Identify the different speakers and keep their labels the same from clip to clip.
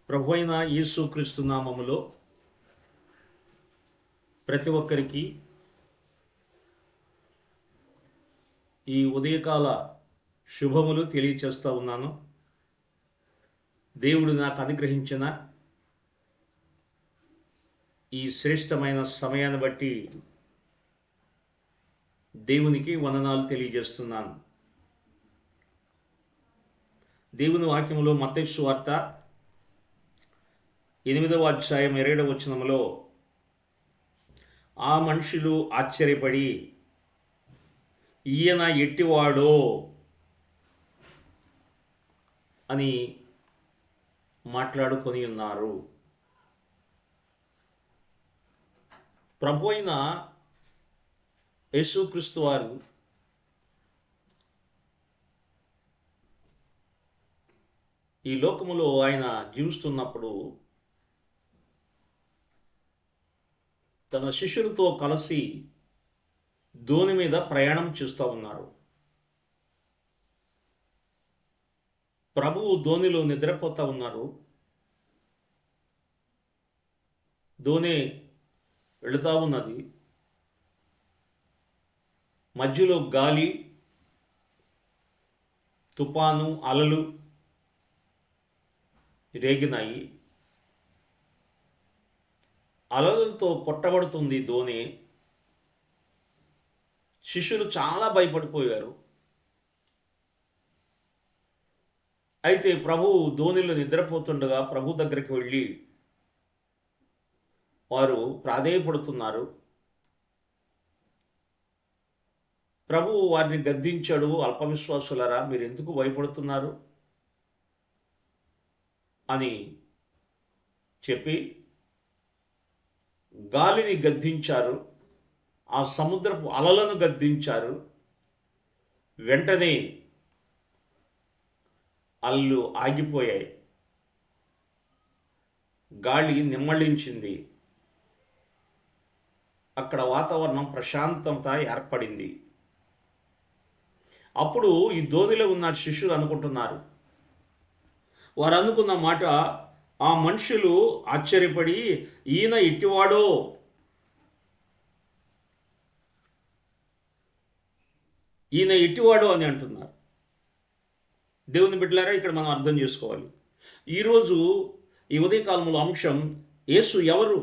Speaker 1: ప్రభువైన యేసుక్రీస్తు నామములో ప్రతి ఒక్కరికి ఈ ఉదయకాల శుభములు తెలియచేస్తూ ఉన్నాను. దేవుడు నాకు అనుగ్రహించిన ఈ శ్రేష్టమైన సమయాన్ని బట్టి దేవునికి వందనాలు తెలియజేస్తున్నాను. దేవుని వాక్యములో మత్తయి సువార్త 8వ అధ్యాయం 20వ వచనములో ఆ మనుషులు ఆశ్చర్యపడి ఈయన ఎట్టివాడో అని మాట్లాడుకొని ఉన్నారు. ప్రభు అయిన యేసుక్రీస్తు వారు ఈ లోకములో ఆయన జీవిస్తున్నప్పుడు తన శిష్యులతో కలిసి దోణి మీద ప్రయాణం చేస్తూ ఉన్నారు. ప్రభువు దోణిలో నిద్రపోతూ ఉన్నారు. దోణి వెళుతూ ఉన్నది. మధ్యలో గాలి, తుఫాను, అలలు రేగినాయి. అలలతో కొట్టబడుతుంది దోణి. శిష్యులు చాలా భయపడిపోయారు. అయితే ప్రభువు దోణిలో నిద్రపోతుండగా ప్రభు దగ్గరికి వెళ్ళి వారు ప్రాధేయపడుతున్నారు. ప్రభువు వారిని గద్దించాడు. అల్పవిశ్వాసులారా, మీరు ఎందుకు భయపడుతున్నారు అని చెప్పి గాలిని గద్దించారు. ఆ సముద్రపు అలలను గద్దించారు. వెంటనే అలలు ఆగిపోయాయి. గాలి నిమ్మళించింది. అక్కడ వాతావరణం ప్రశాంతత ఏర్పడింది. అప్పుడు ఈ దోణిలో ఉన్న శిష్యులు అనుకుంటున్నారు. వారు అనుకున్న మాట, ఆ మనుషులు ఆశ్చర్యపడి ఈయన ఇట్టివాడో, ఈయన ఇట్టివాడో అని అంటున్నారు. దేవుని బిడ్డలారా, ఇక్కడ మనం అర్థం చేసుకోవాలి. ఈరోజు ఈ ఉదయకాలంలో అంశం, యేసు ఎవరు?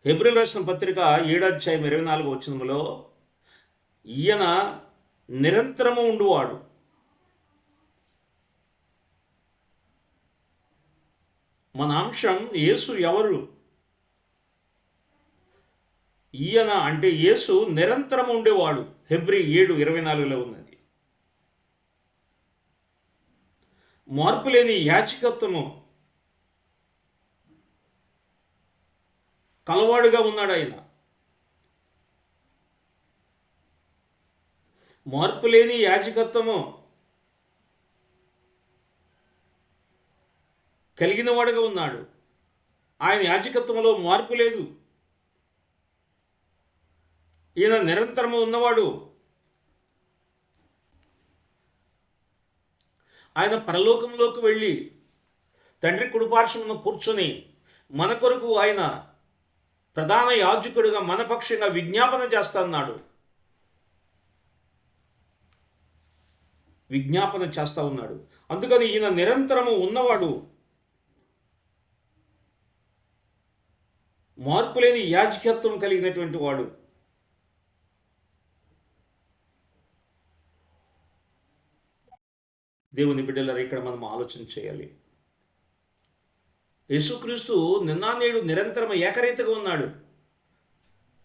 Speaker 1: హెబ్రీయులకు రాసిన పత్రిక 7వ అధ్యాయం 24వ వచనములో ఈయన నిరంతరము ఉండువాడు. మన అంశం యేసు ఎవరు? ఈయన అంటే యేసు నిరంతరం ఉండేవాడు. హెబ్రీ 7:24లో ఉన్నది. మార్పు లేని యాజకత్వము కలవాడుగా ఉన్నాడు ఆయన. మార్పు లేని యాజకత్వము కలిగిన వాడుగా ఉన్నాడు. ఆయన యాజకత్వంలో మార్పు లేదు. ఈయన నిరంతరము ఉన్నవాడు. ఆయన పరలోకంలోకి వెళ్ళి తండ్రి కుడిపార్శ్వమున కూర్చొని మన కొరకు ఆయన ప్రధాన యాజకుడిగా మన పక్షంగా విజ్ఞాపన చేస్తున్నాడు. విజ్ఞాపన చేస్తూ ఉన్నాడు. అందుకని ఈయన నిరంతరము ఉన్నవాడు. మార్పులేని యాజకత్వం కలిగినటువంటి వాడు. దేవుని బిడ్డలారా, ఇక్కడ మనం ఆలోచన చేయాలి. యేసుక్రీస్తు నిన్న నేడు నిరంతరం ఏకరీతిగా ఉన్నాడు.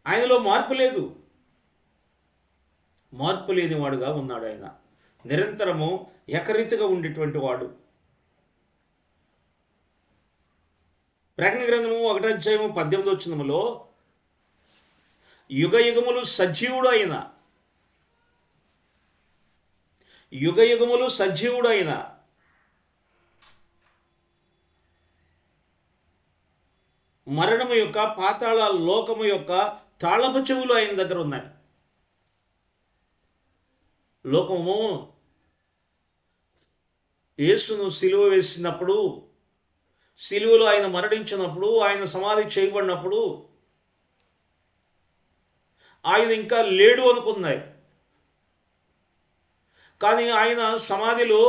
Speaker 1: ఆయనలో మార్పు లేదు. మార్పు లేని వాడుగా ఉన్నాడు. ఆయన నిరంతరము ఏకరీతిగా ఉండేటువంటి వాడు. ప్రకటన గ్రంథము 1వ అధ్యాయము 18వ వచనములో యుగ యుగములు సజీవుడు అయిన, యుగ యుగములు సజీవుడు అయిన మరణము యొక్క, పాతాళ లోకము యొక్క తాళపు చెవులు ఆయన దగ్గర ఉన్నాయి. లోకము యేసును సిలువ వేసినప్పుడు, సిలువలో ఆయన మరణించినప్పుడు, ఆయన సమాధి చేయబడినప్పుడు ఆయన ఇంకా లేడు అనుకున్నాయి. కానీ ఆయన సమాధిలో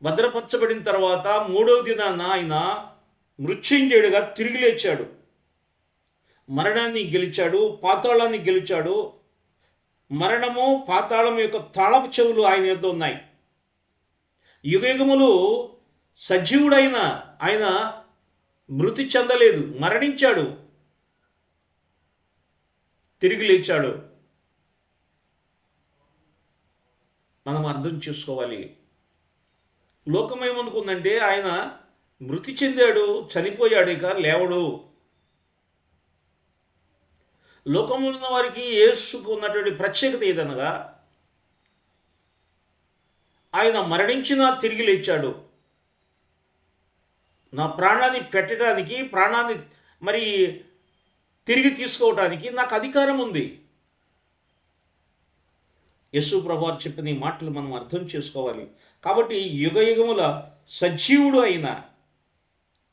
Speaker 1: భద్రపరచబడిన తర్వాత 3వ దినాన ఆయన మృత్యుంజయుడిగా తిరిగి లేచాడు. మరణాన్ని గెలిచాడు, పాతాళాన్ని గెలిచాడు. మరణము, పాతాళం యొక్క తాళపు చెవులు ఆయన యొద్ద ఉన్నాయి. యుగయుగములు సజీవుడైన ఆయన మృతి చెందలేదు, మరణించాడు, తిరిగి లేచాడు. మనం అర్థం చేసుకోవాలి. లోకం ఏమనుకుందంటే ఆయన మృతి చెందాడు, చనిపోయాడు, ఇక లేవడు. లోకంలో ఉన్న వారికి యేసుకు ఉన్నటువంటి ప్రత్యేకత ఏదనగా ఆయన మరణించినా తిరిగి లేచాడు. నా ప్రాణాన్ని పెట్టడానికి, ప్రాణాన్ని మరి తిరిగి తీసుకోవటానికి నాకు అధికారం ఉంది. యేసు ప్రభువారు చెప్పిన ఈ మాటలు మనం అర్థం చేసుకోవాలి. కాబట్టి యుగయుగముల సజీవుడు అయిన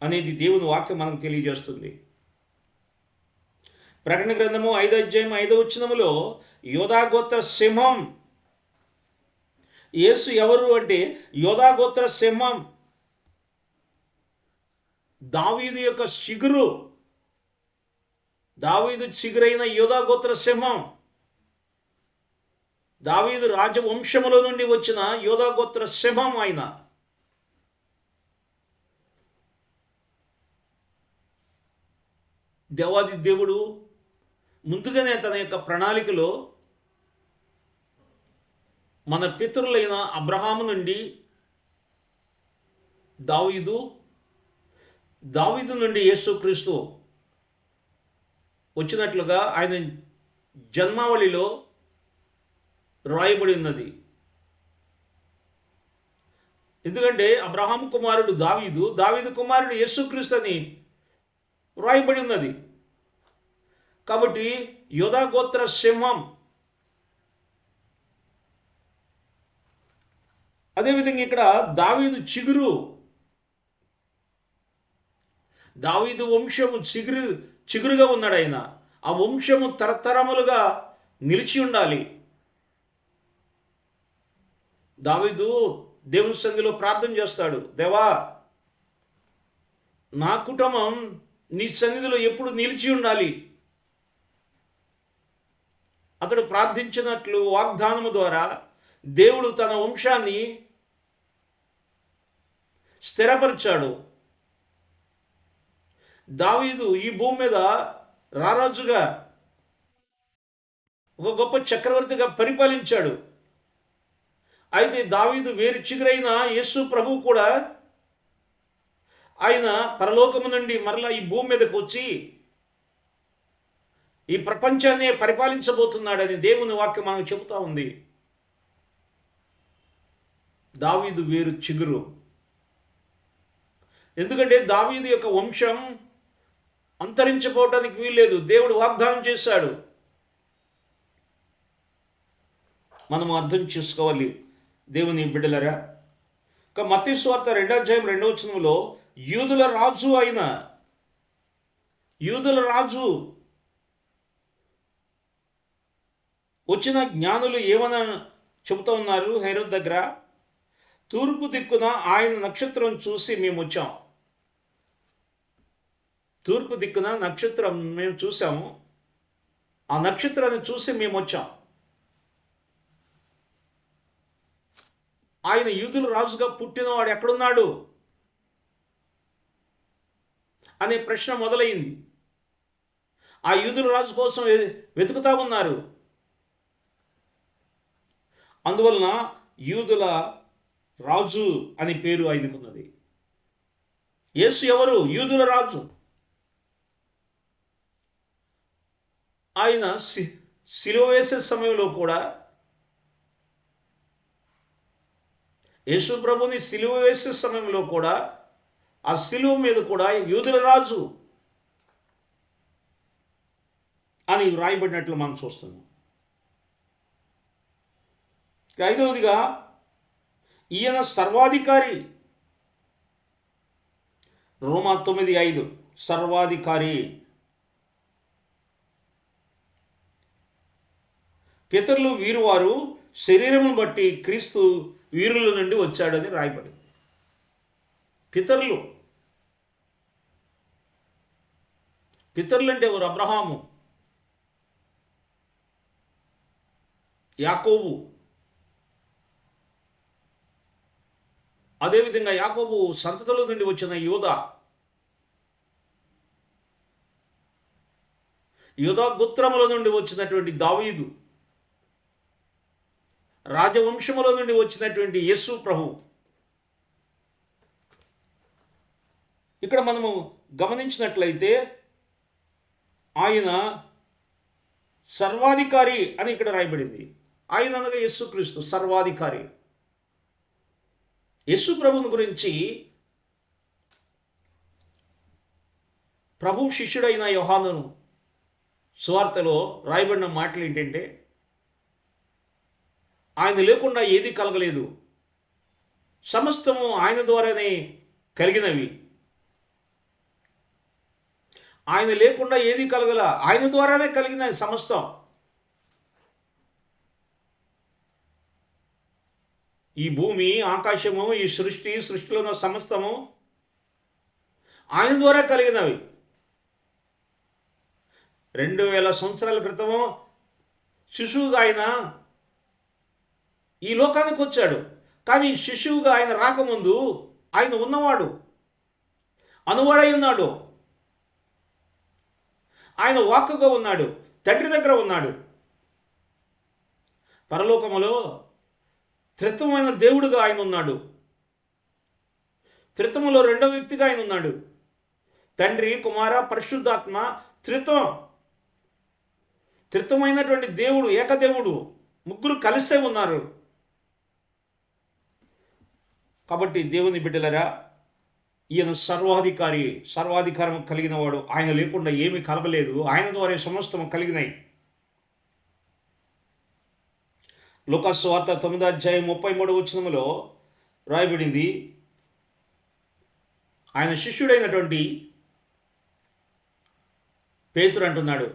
Speaker 1: అనేది దేవుని వాక్యం మనకు తెలియజేస్తుంది. ప్రకటన గ్రంథము 5:5 యోధాగోత్ర సింహం. యేసు ఎవరు అంటే యోధాగోత్ర సింహం, దావీదు యొక్క చిగురు, దావీదు చిగురైన యోధాగోత్ర సింహం, దావీదు రాజవంశములో నుండి వచ్చిన యోధాగోత్ర సింహం ఆయన. దేవాది దేవుడు ముందుగానే తన యొక్క ప్రణాళికలో మన పితరులైన అబ్రహాము నుండి దావీదు నుండి యేసుక్రీస్తు వచ్చినట్లుగా ఆయన జన్మావళిలో రాయబడి ఉన్నది. ఎందుకంటే అబ్రహాం కుమారుడు దావీదు, దావీదు కుమారుడు యేసుక్రీస్తు అని రాయబడి ఉన్నది. కాబట్టి యోధాగోత్ర సింహం. అదేవిధంగా ఇక్కడ దావీదు చిగురు, దావీదు వంశము చిగురుగా ఉన్నాడు ఆయన. ఆ వంశము తరతరములుగా నిలిచి ఉండాలి. దావీదు దేవుని సన్నిధిలో ప్రార్థన చేస్తాడు, దేవా నా కుటుంబం నీ సన్నిధిలో ఎప్పుడు నిలిచి ఉండాలి. అతడు ప్రార్థించినట్లు వాగ్దానము ద్వారా దేవుడు తన వంశాన్ని స్థిరపరిచాడు. దావీదు ఈ భూమి మీద రారాజుగా, ఒక గొప్ప చక్రవర్తిగా పరిపాలించాడు. అయితే దావీదు వేరు చిగురైన యేసు ప్రభు కూడా ఆయన పరలోకము నుండి మరలా ఈ భూమి మీదకి వచ్చి ఈ ప్రపంచాన్ని పరిపాలించబోతున్నాడని దేవుని వాక్యం మనకు చెబుతా ఉంది. దావీదు వేరు చిగురు. ఎందుకంటే దావీదు యొక్క వంశం అంతరించిపోవటానికి వీల్లేదు. దేవుడు వాగ్దానం చేశాడు. మనము అర్థం చేసుకోవాలి దేవుని బిడ్డలరా. ఇక మత్తయి సువార్త 2:2 యూదుల రాజు అయిన, యూదుల రాజు వచ్చిన జ్ఞానులు ఏమని చెబుతూ ఉన్నారు హేరోదు దగ్గర, తూర్పు దిక్కున ఆయన నక్షత్రం చూసి మేము వచ్చాం. తూర్పు దిక్కున నక్షత్రం మేము చూసాము, ఆ నక్షత్రాన్ని చూసి మేము వచ్చాం. ఆయన యూదుల రాజుగా పుట్టినవాడు ఎక్కడున్నాడు అనే ప్రశ్న మొదలైంది. ఆ యూదుల రాజు కోసం వెతుకుతా ఉన్నారు. అందువలన యూదుల రాజు అని పేరు ఆయనకున్నది. యేసు ఎవరు? యూదుల రాజు. ఆయన సిలువ వేసే సమయంలో కూడా, యేసు ప్రభుని సిలువ వేసే సమయంలో కూడా ఆ సిలువ మీద కూడా యూదుల రాజు అని వ్రాయబడినట్లు మనం చూస్తున్నాం. ఐదవదిగా ఈయన సర్వాధికారి. రోమా 9:5 సర్వాధికారి. పితరులు వీరువారు శరీరమును బట్టి క్రీస్తు వీరుల నుండి వచ్చాడని రాయబడింది. పితరులు అంటే ఎవరు? అబ్రహాము, యాకోబు. అదేవిధంగా యాకోబు సంతతుల నుండి వచ్చిన యూదా గోత్రముల నుండి వచ్చినటువంటి దావీదు, రాజవంశముల నుండి వచ్చినటువంటి యేసు ప్రభు. ఇక్కడ మనము గమనించినట్లయితే ఆయన సర్వాధికారి అని ఇక్కడ రాయబడింది. ఆయన అనగా యేసుక్రీస్తు సర్వాధికారి. యేసు ప్రభుని గురించి ప్రభు శిష్యుడైన యోహాను సువార్తలో రాయబడిన మాటలు ఏంటంటే, ఆయన లేకుండా ఏది కలగలేదు, సమస్తము ఆయన ద్వారానే కలిగినవి. ఆయన లేకుండా ఏది కలగల, ఆయన ద్వారానే కలిగిన సమస్తం. ఈ భూమి, ఆకాశము, ఈ సృష్టిలో ఉన్న సమస్తము ఆయన ద్వారా కలిగినవి. 2000 సంవత్సరాల క్రితము శిశువుగా ఆయన ఈ లోకానికి వచ్చాడు. కానీ శిశువుగా ఆయన రాకముందు ఆయన ఉన్నవాడు, అనువాడై ఉన్నాడు. ఆయన వాక్కుగా ఉన్నాడు, తండ్రి దగ్గర ఉన్నాడు. పరలోకములో త్రిత్వమైన దేవుడుగా ఆయన ఉన్నాడు. త్రిత్వములో రెండవ వ్యక్తిగా ఆయన ఉన్నాడు. తండ్రి, కుమార, పరిశుద్ధాత్మ త్రిత్వమైనటువంటి దేవుడు, ఏకదేవుడు, ముగ్గురు కలిసే ఉన్నారు. కాబట్టి దేవుని బిడ్డలరా, ఈయన సర్వాధికారి, సర్వాధికారం కలిగిన వాడు. ఆయన లేకుండా ఏమీ కలగలేదు, ఆయన ద్వారా సమస్తం కలిగినాయి. లూకాసు వార్త 9:33 రాయబడింది, ఆయన శిష్యుడైనటువంటి పేతురు అంటున్నాడు,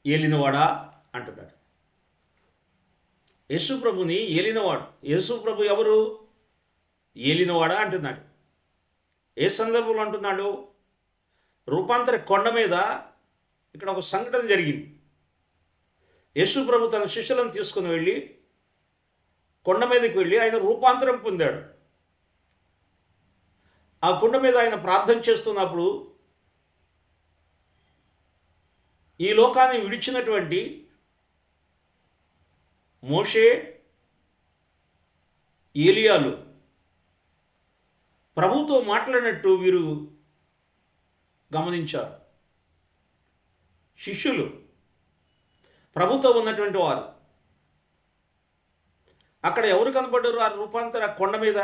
Speaker 1: ఏలినవాడా అంటున్నాడు. యేసు ప్రభుని ఏలినవాడు. యేసు ప్రభు ఎవరు? ఏలినవాడా అంటున్నాడు. ఏ సందర్భంలో అంటున్నాడు? రూపాంతర కొండ మీద ఇక్కడ ఒక సంఘటన జరిగింది. యేసు ప్రభు తన శిష్యులను తీసుకుని వెళ్ళి కొండ మీదకి వెళ్ళి ఆయన రూపాంతరం పొందాడు. ఆ కొండ మీద ఆయన ప్రార్థన చేస్తున్నప్పుడు ఈ లోకాన్ని విడిచినటువంటి మోషే, ఏలియాలు ప్రభుతో మాట్లాడినట్టు వీరు గమనించారు. శిష్యులు, ప్రభుతో ఉన్నటువంటి వారు. అక్కడ ఎవరు కనపడ్డారు? ఆ రూపాంతర కొండ మీద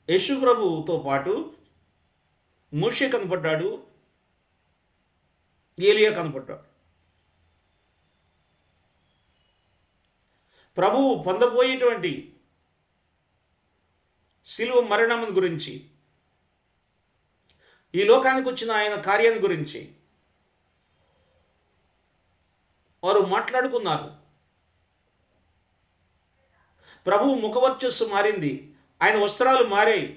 Speaker 1: యేసు ప్రభుతో పాటు మోషే కనపడ్డాడు, ఏలియా కనపడ్డాడు. ప్రభువు పొందబోయేటువంటి శిలువ మరణం గురించి, ఈ లోకానికి వచ్చిన ఆయన కార్యాన్ని గురించి వారు మాట్లాడుకున్నారు. ప్రభువు ముఖవర్చస్సు మారింది, ఆయన వస్త్రాలు మారాయి.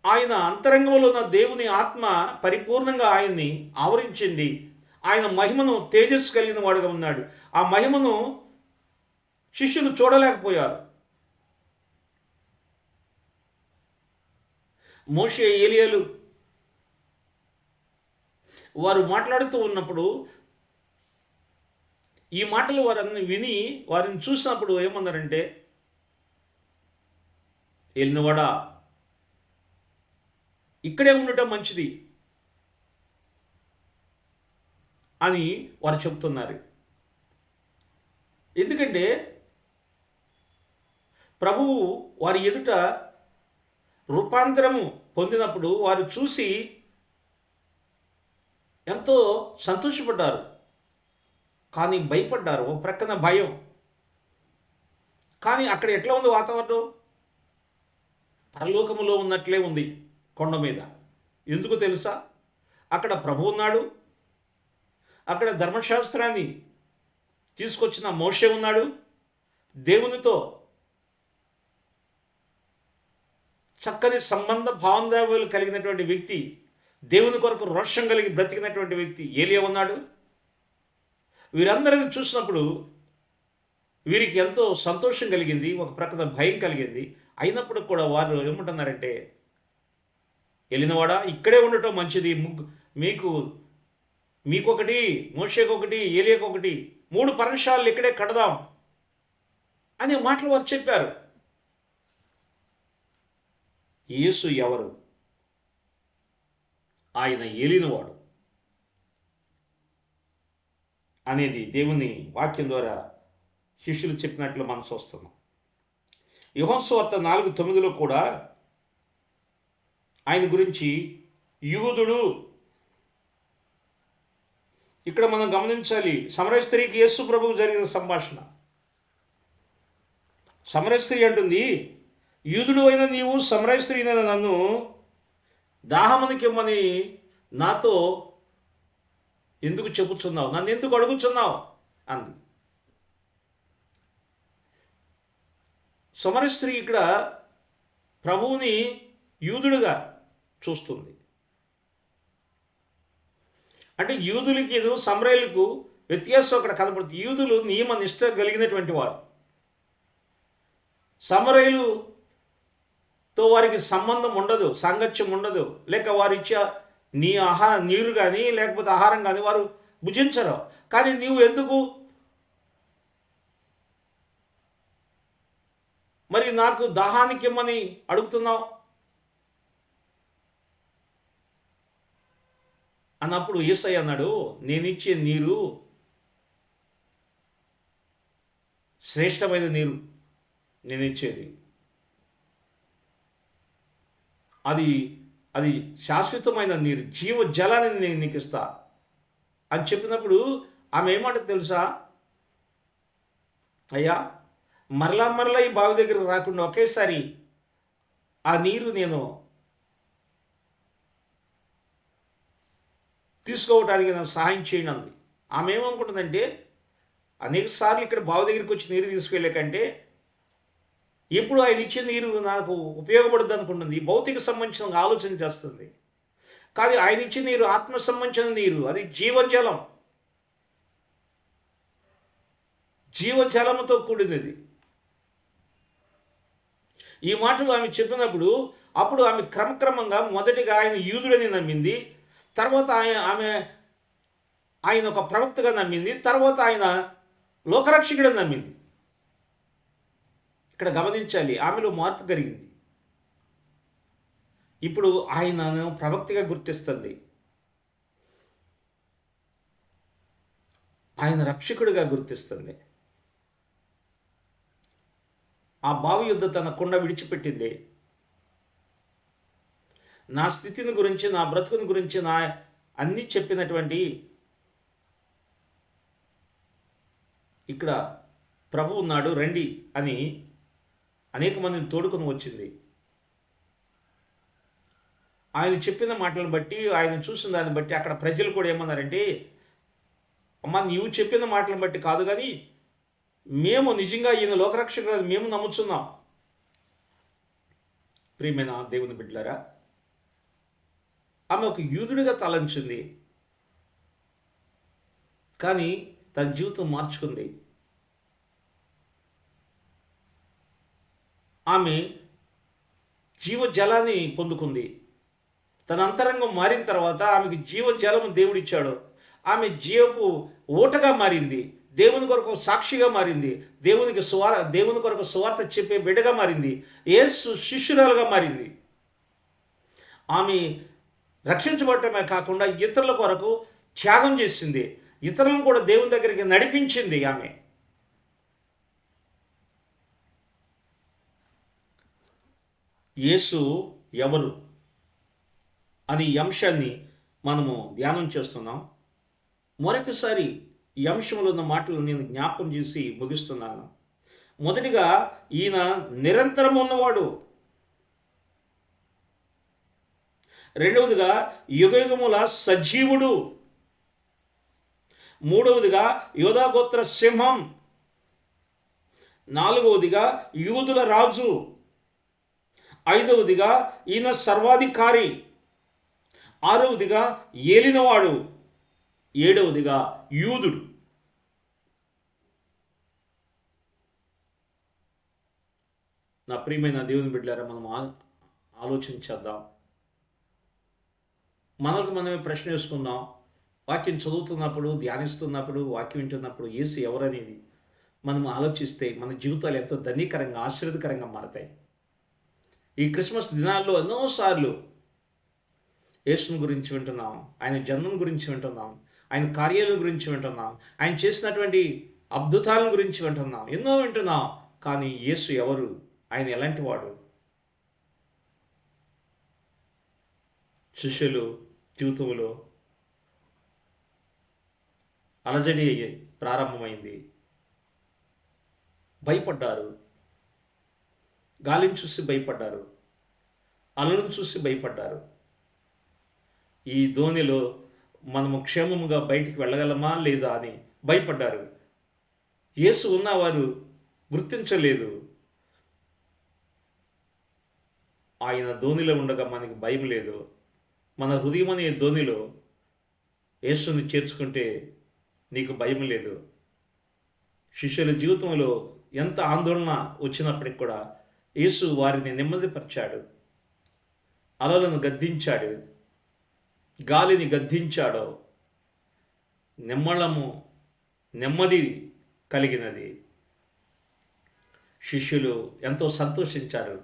Speaker 1: ఆయన అంతరంగంలో ఉన్న దేవుని ఆత్మ పరిపూర్ణంగా ఆయన్ని ఆవరించింది. ఆయన మహిమను, తేజస్సు కలిగిన వాడుగా ఉన్నాడు. ఆ మహిమను శిష్యులు చూడలేకపోయారు. మోషే, ఏలియాలు వారు మాట్లాడుతూ ఉన్నప్పుడు ఈ మాటలు వారిని విని వారిని చూసినప్పుడు ఏమన్నారంటే, ఏలినవాడా, ఇక్కడే ఉండటం మంచిది అని వారు చెప్తున్నారు. ఎందుకంటే ప్రభువు వారి ఎదుట రూపాంతరము పొందినప్పుడు వారు చూసి ఎంతో సంతోషపడ్డారు. కానీ భయపడ్డారు. ఓ ప్రక్కన భయం. కానీ అక్కడ ఎట్లా ఉంది వాతావరణం? పరలోకములో ఉన్నట్లే ఉంది కొండ మీద. ఎందుకు తెలుసా? అక్కడ ప్రభు ఉన్నాడు. అక్కడ ధర్మశాస్త్రాన్ని తీసుకొచ్చిన మోషే ఉన్నాడు. దేవునితో చక్కని సంబంధ భావందావులు కలిగినటువంటి వ్యక్తి, దేవుని కొరకు రోషం కలిగి బ్రతికినటువంటి వ్యక్తి ఏలియా ఉన్నాడు. వీరందరిని చూసినప్పుడు వీరికి ఎంతో సంతోషం కలిగింది, ఒక ప్రక్కన భయం కలిగింది. అయినప్పుడు కూడా వారు ఏమంటున్నారంటే, వెళ్ళినవాడా ఇక్కడే ఉండటం మంచిది, మీకొకటి, మోషేకొకటి, ఏలియాకొకటి, 3 పర్ణశాలలు ఇక్కడే కడదాం అనే మాటలు వారు చెప్పారు. యేసు ఎవరు? ఆయన ఏలినవాడు అనేది దేవుని వాక్యం ద్వారా శిష్యులు చెప్పినట్లు మనం చూస్తున్నాం. యోహాను సువార్త 4:9లో కూడా ఆయన గురించి యూదుడు, ఇక్కడ మనం గమనించాలి, సమరయ స్త్రీకి యేసు ప్రభువు జరిగిన సంభాషణ. సమరయ స్త్రీ అంటుంది, యూదుడు అయిన నీవు సమరయ స్త్రీ అయిన నన్ను దాహమునికిమ్మని నాతో ఎందుకు చెప్పుచున్నావు, నన్ను ఎందుకు అడుగుచున్నావు అంది. సమరయ స్త్రీ ఇక్కడ ప్రభువుని యూదుడుగా చూస్తుంది. అంటే యూదులకి ఏదో సమరయులకు వ్యత్యాసం అక్కడ కనపడుతుంది. యూదులు నియమ నిష్ట కలిగినటువంటి వారు. సమరయులుతో వారికి సంబంధం ఉండదు, సాంగత్యం ఉండదు. లేక వారిచ్చే నీరు కానీ లేకపోతే ఆహారం కానీ వారు భుజించరు. కానీ నీవు ఎందుకు మరి నాకు దాహానికి ఇమ్మని అడుగుతున్నావు అన్నప్పుడు యేసయ్య అన్నాడు, నేనిచ్చే నీరు శ్రేష్టమైన నీరు, నేనిచ్చేది అది శాశ్వతమైన నీరు, జీవజలాన్ని నేను నీకు ఇస్తా అని చెప్పినప్పుడు ఆమె ఏమంటే తెలుసా, అయ్యా మరలా ఈ బావి దగ్గరకు రాకుండా ఒకేసారి ఆ నీరు నేను తీసుకోవడానికి నాకు సహాయం చేయండి అంది. ఆమె ఏమనుకుంటుందంటే, అనేక సార్లు ఇక్కడ బావి దగ్గరికి వచ్చి నీరు తీసుకెళ్ళే కంటే ఎప్పుడు ఆయన ఇచ్చే నీరు నాకు ఉపయోగపడుద్ది అనుకుంటుంది. భౌతిక సంబంధించిన ఆలోచన చేస్తుంది. కానీ ఆయన ఇచ్చే నీరు ఆత్మ సంబంధించిన నీరు, అది జీవజలం, జీవజలముతో కూడినది. ఈ మాటలు ఆమె చెప్పినప్పుడు అప్పుడు ఆమె క్రమక్రమంగా మొదటిగా ఆయన యూదుడని నమ్మింది, తర్వాత ఆయన ఒక ప్రవక్తగా నమ్మింది, తర్వాత ఆయన లోకరక్షకుడని నమ్మింది. ఇక్కడ గమనించాలి, ఆమెలో మార్పు కలిగింది. ఇప్పుడు ఆయనను ప్రవక్తగా గుర్తిస్తుంది, ఆయన రక్షకుడిగా గుర్తిస్తుంది. ఆ బావి యుద్ధ తన కుండ విడిచిపెట్టింది. నా స్థితిని గురించి, నా బ్రతుకుని గురించి, నా అన్నీ చెప్పినటువంటి ఇక్కడ ప్రభు ఉన్నాడు రండి అని అనేక మందిని తోడుకొని వచ్చింది. ఆయన చెప్పిన మాటలను బట్టి, ఆయన చూసిన దాన్ని బట్టి అక్కడ ప్రజలు కూడా ఏమన్నారంటే, అమ్మ నీవు చెప్పిన మాటలను బట్టి కాదు కానీ మేము నిజంగా ఈయన లోకరక్షకుడు మేము నమ్ముతున్నాం. ప్రియమైన దేవుని బిడ్డలారా, ఆమె ఒక యూదుడిగా తలంచింది, కానీ తన జీవితం మార్చుకుంది. ఆమె జీవజలాన్ని పొందుకుంది. తన అంతరంగం మారిన తర్వాత ఆమెకి జీవజలము దేవుడిచ్చాడు. ఆమె జీవపు ఓటగా మారింది, దేవుని కొరకు సాక్షిగా మారింది, దేవుని కొరకు సువార్త చెప్పే బిడ్డగా మారింది, యేసు శిష్యురాలుగా మారింది. ఆమె రక్షించబడటమే కాకుండా ఇతరుల కొరకు త్యాగం చేసింది, ఇతరులను కూడా దేవుని దగ్గరికి నడిపించింది. ఆమె యేసు ఎవరు అని ఈ అంశాన్ని మనము ధ్యానం చేస్తున్నాం. మరొకసారి ఈ అంశంలో ఉన్న మాటలు నేను జ్ఞాపకం చేసి ముగిస్తున్నాను. మొదటిగా, ఈయన నిరంతరం ఉన్నవాడు. రెండవదిగా, యుగయుగముల సజీవుడు. మూడవదిగా, యోధాగోత్ర సింహం. నాలుగవదిగా, యూదుల రాజు. ఐదవదిగా, ఈయన సర్వాధికారి. ఆరవదిగా, ఏలినవాడు. ఏడవదిగా, యూదుడు. నా ప్రియమైన దేవుని బిడ్డలారా, మనం ఆలోచించేద్దాం. మనకు మనమే ప్రశ్న వేసుకుందాం. వాక్యం చదువుతున్నప్పుడు, ధ్యానిస్తున్నప్పుడు, వాక్యం వింటున్నప్పుడు యేసు ఎవరనేది మనం ఆలోచిస్తే మన జీవితాలు ఎంతో ధన్యకరంగా, ఆశీర్వదకరంగా మారతాయి. ఈ క్రిస్మస్ దినాల్లో ఎన్నోసార్లు యేసుని గురించి వింటున్నాం, ఆయన జన్మం గురించి వింటున్నాం, ఆయన కార్యాల గురించి వింటున్నాం, ఆయన చేసినటువంటి అద్భుతాల గురించి వింటున్నాం, ఎన్నో వింటున్నాం. కానీ యేసు ఎవరు, ఆయన ఎలాంటి వాడు? శిష్యులు జీవితంలో అలజడి ప్రారంభమైంది. భయపడ్డారు. గాలిని చూసి భయపడ్డారు, అలలను చూసి భయపడ్డారు. ఈ ధోనిలో మనము క్షేమముగా బయటికి వెళ్ళగలమా లేదా అని భయపడ్డారు. యేసు ఉన్నవారు గుర్తించలేదు. ఆయన ధోనిలో ఉండగా మనకి భయం లేదు. మన హృదయం అనే ధోనిలో యేసుని చేర్చుకుంటే నీకు భయం లేదు. శిష్యుల జీవితంలో ఎంత ఆందోళన వచ్చినప్పటికి కూడా యేసు వారిని నెమ్మదిపరిచాడు. అలలను గద్దించాడు, గాలిని గద్దించాడు. నెమ్మది కలిగినది. శిష్యులు ఎంతో సంతోషించారు.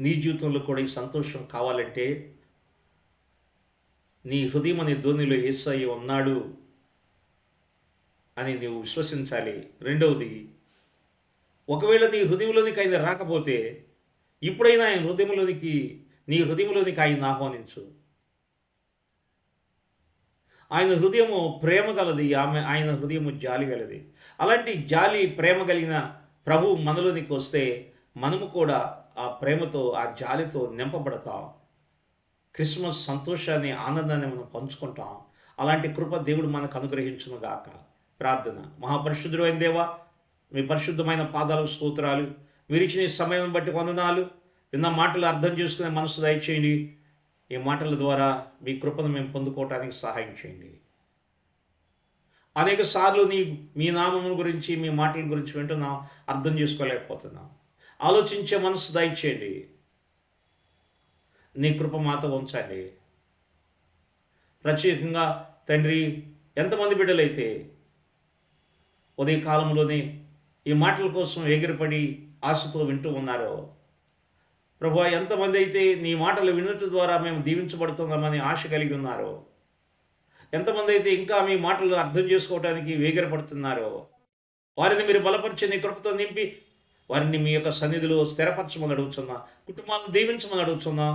Speaker 1: నీ జీవితంలో కూడా ఈ సంతోషం కావాలంటే నీ హృదయం అనే ధోనిలో యేసయ్య ఉన్నాడు అని నీవు విశ్వసించాలి. రెండవది, ఒకవేళ నీ హృదయంలోనికి ఆయన రాకపోతే ఇప్పుడైనా నీ హృదయంలోనికి ఆయన ఆహ్వానించు. ఆయన హృదయము ప్రేమ గలది, ఆయన హృదయము జాలి గలది. అలాంటి జాలి, ప్రేమ కలిగిన ప్రభు మనలోనికి వస్తే మనము కూడా ఆ ప్రేమతో, ఆ జాలితో నింపబడతాం. క్రిస్మస్ సంతోషాన్ని, ఆనందాన్ని మనం పంచుకుంటాం. అలాంటి కృప దేవుడు మనకు అనుగ్రహించును గాక. ప్రార్థన. మహాపరిశుద్ధుడు అయిన దేవా, మీ పరిశుద్ధమైన పాదాలకు స్తోత్రాలు. మీరు ఇచ్చిన ఈ సమయం బట్టి వందనాలు. విన్న మాటలు అర్థం చేసుకునే మనసు దయచేయండి. ఈ మాటల ద్వారా మీ కృపను మేము పొందుకోవటానికి సహాయం చేయండి. అనేక సార్లు మీ నామం గురించి, మీ మాటల గురించి వింటున్నాం, అర్థం చేసుకోలేకపోతున్నాం. ఆలోచించే మనసు దయచేయండి. నీ కృప మాతో ఉంచండి. ప్రత్యేకంగా తండ్రి, ఎంతమంది బిడ్డలైతే ఉదయకాలంలోనే ఈ మాటల కోసం ఎగిరిపడి ఆశతో వింటూ ఉన్నారో ప్రభువా, ఎంతమంది అయితే నీ మాటలు వినటం ద్వారా మేము దీవించబడుతున్నామని ఆశ కలిగి ఉన్నారో, ఎంతమంది అయితే ఇంకా మీ మాటలు అర్థం చేసుకోవడానికి వేగిరపడుతున్నారో, వారిని మీరు బలపరిచి నీ కృపతో నింపి వారిని మీ యొక్క సన్నిధిలో స్థిరపరచమని అడుగుతున్నా. కుటుంబాలను దీవించమని అడుగుతున్నా.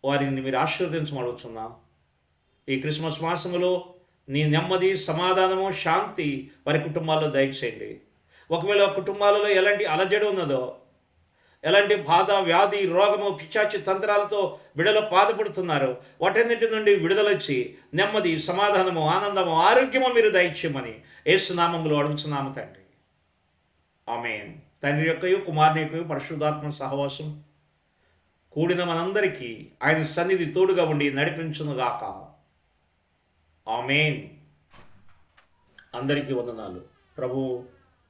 Speaker 1: వారిని మీరు ఆశీర్వదించమని అడుగుతున్నా. ఈ క్రిస్మస్ మాసములో నీ నెమ్మది, సమాధానము, శాంతి వారి కుటుంబాల్లో దయచేయండి. ఒకవేళ కుటుంబాలలో ఎలాంటి అలజడి ఉన్నదో, ఎలాంటి బాధ, వ్యాధి, రోగము, పిశాచి తంత్రాలతో బిడ్డలు బాధపడుతున్నారో వాటన్నిటి నుండి విడుదలొచ్చి నెమ్మది, సమాధానము, ఆనందము, ఆరోగ్యము మీరు దయచేయమని యేసు నామములో అడుగుతున్నాము తండ్రి. ఆమేన్. తండ్రి యొక్కయు, కుమారుని యొక్కయు, పరిశుద్ధాత్మ సహవాసం కూడిన మనందరికీ ఆయన సన్నిధి తోడుగా ఉండి నడిపించునుగాక. ఆమేన్. అందరికీ వందనాలు. ప్రభు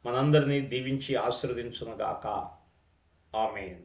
Speaker 1: మనందరినీ దీవించి ఆశీర్వదించునుగాక. ఆమేన్.